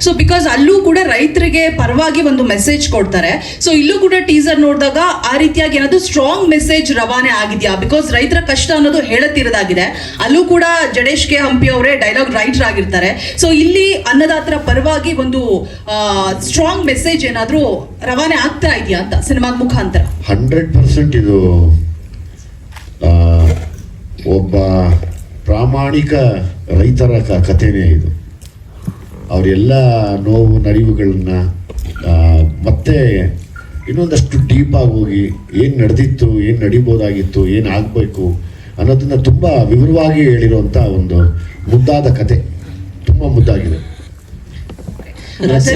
So because ಅಲ್ಲೂ ಕೂಡ ರೈತರಿಗೆ ಪರವಾಗಿ ಒಂದು ಮೆಸೇಜ್ ಕೊಡ್ತಾರೆ. ಸೊ ಇಲ್ಲೂ ಕೂಡ ಟೀಸರ್ ನೋಡಿದಾಗ ಆ ರೀತಿಯಾಗಿ ಏನಾದ್ರು ಸ್ಟ್ರಾಂಗ್ ಮೆಸೇಜ್ ರವಾನೆ ಆಗಿದೆಯಾ? ಬಿಕಾಸ್ ರೈತರ ಕಷ್ಟ ಅನ್ನೋದು ಹೇಳತ್ತಿರೋದಾಗಿದೆ. ಅಲ್ಲೂ ಕೂಡ ಜಡೇಶ್ ಕೆ ಹಂಪಿ ಅವರೇ ಡೈಲಾಗ್ ರೈಟರ್ ಆಗಿರ್ತಾರೆ. ಸೊ ಇಲ್ಲಿ ಅನ್ನದಾತರ ಪರವಾಗಿ ಒಂದು ಸ್ಟ್ರಾಂಗ್ ಮೆಸೇಜ್ ಏನಾದ್ರೂ ರವಾನೆ ಆಗ್ತಾ ಇದೆಯಾ ಅಂತ ಸಿನಿಮಾದ ಮುಖಾಂತರ? 100% ಇದು ಒಬ್ಬ ಪ್ರಾಮಾಣಿಕ ರೈತರ ಕಥೆನೇ ಇದು. ಅವರೆಲ್ಲ ನೋವು ನರಿವುಗಳನ್ನ ಮತ್ತೆ ಇನ್ನೊಂದಷ್ಟು ಡೀಪಾಗಿ ಹೋಗಿ ಏನು ನಡೆದಿತ್ತು, ಏನು ನಡಿಬೋದಾಗಿತ್ತು, ಏನು ಆಗಬೇಕು ಅನ್ನೋದನ್ನ ತುಂಬ ವಿವರವಾಗಿ ಹೇಳಿರುವಂಥ ಒಂದು ಮುದ್ದಾದ ಕತೆ. ತುಂಬ ಮುದ್ದಾಗಿದೆ.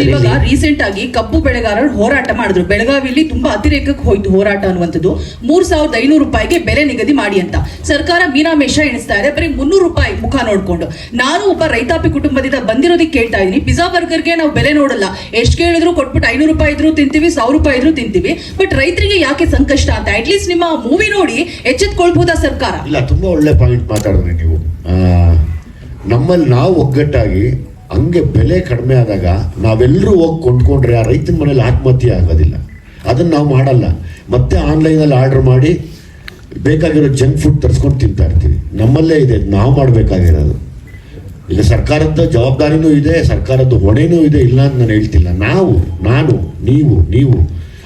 ಇವಾಗ ರೀಸೆಂಟ್ ಆಗಿ ಕಬ್ಬು ಬೆಳೆಗಾರರು ಹೋರಾಟ ಮಾಡಿದ್ರು. ಬೆಳಗಾವಿಯಲ್ಲಿ ತುಂಬಾ ಅತಿರೇಕಕ್ಕೆ ಹೋಯ್ತು ಹೋರಾಟ ಅನ್ನುವಂಥದ್ದು. 3,500 ರೂಪಾಯಿಗೆ ಬೆಲೆ ನಿಗದಿ ಮಾಡಿ ಅಂತ ಸರ್ಕಾರ ಮೀನಾಮೇಷ ಎಣಿಸ್ತಾ ಇದೆ. ಬರೀ 300 ರೂಪಾಯಿ ಮುಖ ನೋಡ್ಕೊಂಡು. ನಾನು ಒಬ್ಬ ರೈತಾಪಿ ಕುಟುಂಬದಿಂದ ಬಂದಿರೋದಕ್ಕೆ ಕೇಳ್ತಾ ಇದೀನಿ. ಪಿಜ್ಜಾ ಬರ್ಗರ್ಗೆ ನಾವು ಬೆಲೆ ನೋಡಲ್ಲ, ಎಷ್ಟು ಕೇಳಿದ್ರು ಕೊಟ್ಬಿಟ್ಟು 500 ರೂಪಾಯಿ ಇದ್ರು ತಿಂತೀವಿ, 1000 ರೂಪಾಯಿ ಇದ್ರು ತಿಂತೀವಿ. ಬಟ್ ರೈತರಿಗೆ ಯಾಕೆ ಸಂಕಷ್ಟ ಅಂತ ಅಟ್ಲೀಸ್ಟ್ ನಿಮ್ಮ ಮೂವಿ ನೋಡಿ ಎಚ್ಚೆತ್ಕೊಳ್ಬಹುದಾ ಸರ್ಕಾರ? ಇಲ್ಲ, ತುಂಬಾ ಒಳ್ಳೆ ಪಾಯಿಂಟ್ ಮಾತಾಡಿದ್ರಿ ನೀವು. ನಮ್ಮಲ್ಲಿ ನಾವು ಒಗ್ಗಟ್ಟಾಗಿ ಹಂಗೆ ಬೆಲೆ ಕಡಿಮೆ ಆದಾಗ ನಾವೆಲ್ಲರೂ ಹೋಗಿ ಕೊಂಡ್ಕೊಂಡ್ರೆ ಆ ರೈತನ ಮನೇಲಿ ಆತ್ಮಹತ್ಯೆ ಆಗೋದಿಲ್ಲ. ಅದನ್ನು ನಾವು ಮಾಡಲ್ಲ. ಮತ್ತೆ ಆನ್ಲೈನಲ್ಲಿ ಆರ್ಡರ್ ಮಾಡಿ ಬೇಕಾಗಿರೋ ಜಂಕ್ ಫುಡ್ ತರಿಸ್ಕೊಂಡು ತಿಂತಾ ಇರ್ತೀವಿ. ನಮ್ಮಲ್ಲೇ ಇದೆ, ನಾವು ಮಾಡಬೇಕಾಗಿರೋದು. ಈಗ ಸರ್ಕಾರದ ಜವಾಬ್ದಾರಿನೂ ಇದೆ, ಸರ್ಕಾರದ ಹೊಣೆನೂ ಇದೆ, ಇಲ್ಲ ಅಂತ ನಾನು ಹೇಳ್ತಿಲ್ಲ. ನಾನು ನೀವು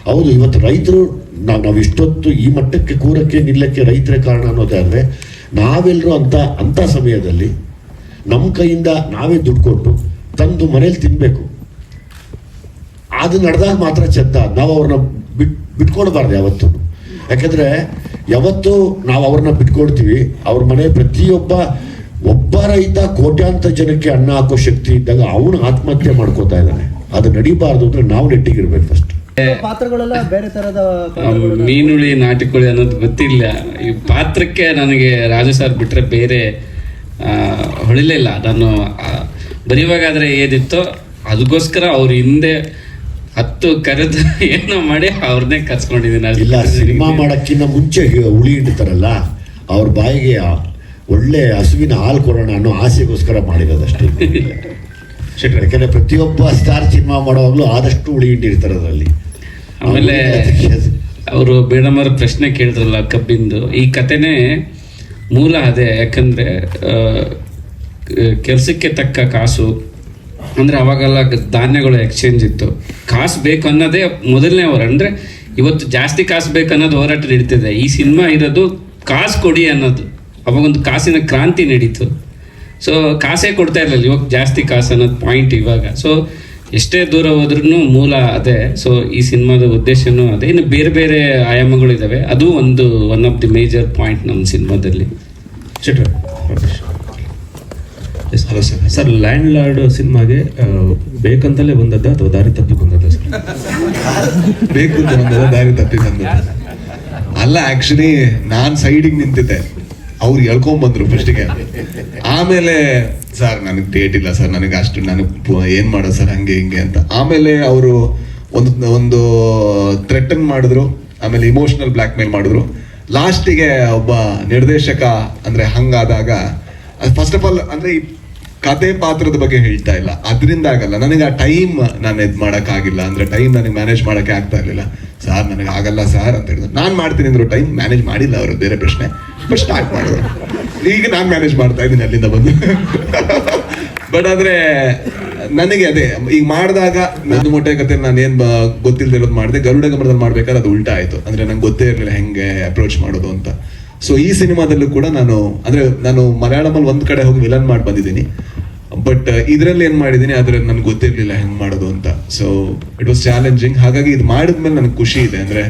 ಹೌದು. ಇವತ್ತು ರೈತರು ನಾವು ಇಷ್ಟೊತ್ತು ಈ ಮಟ್ಟಕ್ಕೆ ಕೂರಕ್ಕೆ ನಿಲ್ಲಕ್ಕೆ ರೈತರೇ ಕಾರಣ ಅನ್ನೋದಾದರೆ ನಾವೆಲ್ಲರೂ ಅಂಥ ಸಮಯದಲ್ಲಿ ನಮ್ಮ ಕೈಯಿಂದ ನಾವೇ ದುಡ್ಡು ಕೊಟ್ಟು ತಂದು ಮನೇಲಿ ತಿನ್ನಬೇಕು. ಅದು ನಡೆದಾಗ ಮಾತ್ರ ಚೆಂದ. ನಾವು ಅವ್ರನ್ನ ಬಿಟ್ಕೊಡ್ಬಾರ್ದು ಯಾವತ್ತೂ. ಯಾಕೆಂದರೆ ಯಾವತ್ತು ನಾವು ಅವ್ರನ್ನ ಬಿಟ್ಕೊಡ್ತೀವಿ, ಅವ್ರ ಮನೆ ಒಬ್ಬ ರೈತ ಕೋಟ್ಯಾಂತರ ಜನಕ್ಕೆ ಅನ್ನ ಹಾಕೋ ಶಕ್ತಿ ಇದ್ದಾಗ ಅವನು ಆತ್ಮಹತ್ಯೆ ಮಾಡ್ಕೋತಾ ಇದ್ದಾನೆ. ಅದು ನಡಿಬಾರ್ದು ಅಂದರೆ ನಾವು ನೆಟ್ಟಿಗಿರ್ಬೇಕು. ಫಸ್ಟ್ ಪಾತ್ರಗಳೆಲ್ಲ ಬೇರೆ ತರದ ಮೀನುಳಿ ನಾಟಿಕೋಳಿ ಅನ್ನೋದು ಗೊತ್ತಿಲ್ಲ. ಈ ಪಾತ್ರಕ್ಕೆ ನನಗೆ ರಾಜು ಸರ್ ಬಿಟ್ರೆ ಬೇರೆ ಹೊಳಿಲಿಲ್ಲ. ನಾನು ಬರೆಯುವಾಗಾದ್ರೆ ಏನಿತ್ತೋ ಅದಕ್ಕೋಸ್ಕರ ಅವ್ರ ಹಿಂದೆ 10 ಕರೆದು ಏನೋ ಮಾಡಿ ಅವ್ರನ್ನೇ ಕರ್ಸ್ಕೊಂಡಿದ್ದೀನಿ. ಇಲ್ಲ, ಸಿನಿಮಾ ಮಾಡೋಕ್ಕಿಂತ ಮುಂಚೆ ಹುಳಿ ಇಡ್ತಾರಲ್ಲ, ಅವ್ರ ಬಾಯಿಗೆ ಒಳ್ಳೆ ಹಸುವಿನ ಹಾಲು ಕೊಡೋಣ ಅನ್ನೋ ಆಸೆಗೋಸ್ಕರ ಮಾಡಿರೋದಷ್ಟೇ. ಯಾಕಂದ್ರೆ ಪ್ರತಿಯೊಬ್ಬ ಸ್ಟಾರ್ ಸಿನಿಮಾ ಮಾಡುವಾಗಲೂ ಆದಷ್ಟು ಹುಳಿ ಇಟ್ಟಿರ್ತಾರೆ ಅದರಲ್ಲಿ. ಆಮೇಲೆ ಅವರು ಬೇಡಮ್ಮರ ಪ್ರಶ್ನೆ ಕೇಳಿದ್ರಲ್ಲ ಕಬ್ಬಿಂದು, ಈ ಕತೆನೇ ಮೂಲ ಅದೇ. ಯಾಕಂದರೆ ಕೆಲಸಕ್ಕೆ ತಕ್ಕ ಕಾಸು ಅಂದರೆ ಅವಾಗೆಲ್ಲ ಧಾನ್ಯಗಳು ಎಕ್ಸ್ಚೇಂಜ್ ಇತ್ತು. ಕಾಸು ಬೇಕು ಅನ್ನೋದೇ ಮೊದಲನೇ ಅವರ. ಅಂದರೆ ಇವತ್ತು ಜಾಸ್ತಿ ಕಾಸು ಬೇಕು ಅನ್ನೋದು ಹೋರಾಟ ನಡೀತಿದೆ. ಈ ಸಿನಿಮಾ ಇರೋದು ಕಾಸು ಕೊಡಿ ಅನ್ನೋದು. ಅವಾಗೊಂದು ಕಾಸಿನ ಕ್ರಾಂತಿ ನಡೀತು. ಸೊ ಕಾಸೇ ಕೊಡ್ತಾ ಇರಲಿಲ್ಲ, ಇವಾಗ ಜಾಸ್ತಿ ಕಾಸು ಅನ್ನೋದು ಪಾಯಿಂಟ್ ಇವಾಗ. ಸೊ ಎಷ್ಟೇ ದೂರ ಹೋದ್ರೂ ಮೂಲ ಅದೇ. ಸೊ ಈ ಸಿನಿಮಾದ ಉದ್ದೇಶನೂ ಅದೇ. ಇನ್ನು ಬೇರೆ ಬೇರೆ ಆಯಾಮಗಳಿದ್ದಾವೆ. ಅದು one of the major point ನಮ್ಮ ಸಿನಿಮಾದಲ್ಲಿ. ಹಲೋ ಸರ್, ಲ್ಯಾಂಡ್ ಲಾರ್ಡ್ ಸಿನಿಮಾಗೆ ಬೇಕಂತಲೇ ಬಂದದ್ದ ಅಥವಾ ದಾರಿ ತಪ್ಪಿ ಬಂದದ್ದ ಸರ್? ಬೇಕು ಅಂತ ಬಂದದ, ದಾರಿ ತಪ್ಪಿ ಬಂದದ ಅಲ್ಲ. ಆಕ್ಚುಲಿ ನಾನು ಸೈಡಿಗೆ ನಿಂತಿದ್ದೆ, ಅವ್ರು ಹೇಳ್ಕೊಂಬಂದ್ರು ಫಸ್ಟಿಗೆ. ಆಮೇಲೆ ಸರ್ ನನಗೆ ಡೇಟ್ ಇಲ್ಲ ಸರ್, ನನಗೆ ಅಷ್ಟು ನನಗೆ ಏನು ಮಾಡೋದು ಸರ್ ಹಂಗೆ ಹಿಂಗೆ ಅಂತ. ಆಮೇಲೆ ಅವರು ಒಂದು ಥ್ರೆಟನ್ ಮಾಡಿದ್ರು, ಆಮೇಲೆ ಇಮೋಷನಲ್ ಬ್ಲ್ಯಾಕ್ ಮೇಲ್ ಮಾಡಿದ್ರು. ಲಾಸ್ಟಿಗೆ ಒಬ್ಬ ನಿರ್ದೇಶಕ ಅಂದರೆ ಹಂಗಾದಾಗ ಫಸ್ಟ್ ಆಫ್ ಆಲ್ ಅಂದರೆ ಈ ಕತೆ ಪಾತ್ರದ ಬಗ್ಗೆ ಹೇಳ್ತಾ ಇಲ್ಲ, ಅದರಿಂದ ಆಗಲ್ಲ. ನನಗೆ ಆ ಟೈಮ್ ನಾನು ಇದು ಮಾಡೋಕ್ಕಾಗಿಲ್ಲ, ಅಂದರೆ ಟೈಮ್ ನನಗೆ ಮ್ಯಾನೇಜ್ ಮಾಡೋಕ್ಕೆ ಆಗ್ತಾ ಇರಲಿಲ್ಲ. ಸರ್ ನನಗೆ ಆಗಲ್ಲ ಸರ್ ಅಂತ ಹೇಳಿದ್ರು. ನಾನು ಮಾಡ್ತೀನಿ ಅಂದರು, ಟೈಮ್ ಮ್ಯಾನೇಜ್ ಮಾಡಿಲ್ಲ ಅವರು, ಬೇರೆ ಪ್ರಶ್ನೆ. ಬಟ್ ಸ್ಟಾರ್ಟ್ ಮಾಡಿದ್ರು. ಈಗ ನಾನು ಮ್ಯಾನೇಜ್ ಮಾಡ್ತಾ ಇದ್ದೀನಿ ಅಲ್ಲಿಂದ ಬಂದು. ಬಟ್ ಆದರೆ ನನಗೆ ಅದೇ ಈಗ ಮಾಡಿದಾಗ ನನ್ನ ಮೊಟ್ಟೆ ಕತೆ ನಾನೇನು ಗೊತ್ತಿಲ್ಲದೆ ಇರೋದು ಮಾಡಿದೆ. ಗರುಡ ಗಮನದಲ್ಲಿ ಮಾಡ್ಬೇಕಾದ್ರೆ ಅದು ಉಲ್ಟಾ ಆಯಿತು. ಅಂದರೆ ನಂಗೆ ಗೊತ್ತೇ ಇರಲಿಲ್ಲ ಹೆಂಗೆ ಅಪ್ರೋಚ್ ಮಾಡೋದು ಅಂತ. ಸೊ ಈ ಸಿನಿಮಾದಲ್ಲೂ ಕೂಡ ನಾನು ಮಲಯಾಳಮಲ್ಲಿ ಒಂದು ಕಡೆ ಹೋಗಿ ವಿಲನ್ ಮಾಡಿ ಬಂದಿದ್ದೀನಿ. ಬಟ್ ಇದರಲ್ಲಿ ಏನು ಮಾಡಿದ್ದೀನಿ ಅದ್ರಲ್ಲಿ ನನಗೆ ಗೊತ್ತಿರಲಿಲ್ಲ ಹೆಂಗೆ ಮಾಡೋದು ಅಂತ. So it was challenging. ಹಾಗಾಗಿ ಇದು ಮಾಡಿದ್ಮೇಲೆ ನನಗೆ ಖುಷಿ ಇದೆ. ಅಂದರೆ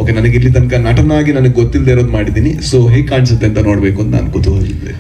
ಓಕೆ, ನನಗೆ ಇಲ್ಲಿ ತನಕ ನಟನಾಗಿ ನನಗೆ ಗೊತ್ತಿಲ್ಲದೆ ಇರೋದು ಮಾಡಿದ್ದೀನಿ. ಸೊ ಹೇಗೆ ಕಾಣಿಸುತ್ತೆ ಅಂತ ನೋಡಬೇಕು ಅಂತ ನಾನು ಕುತೂಹಲ ಇದೆ.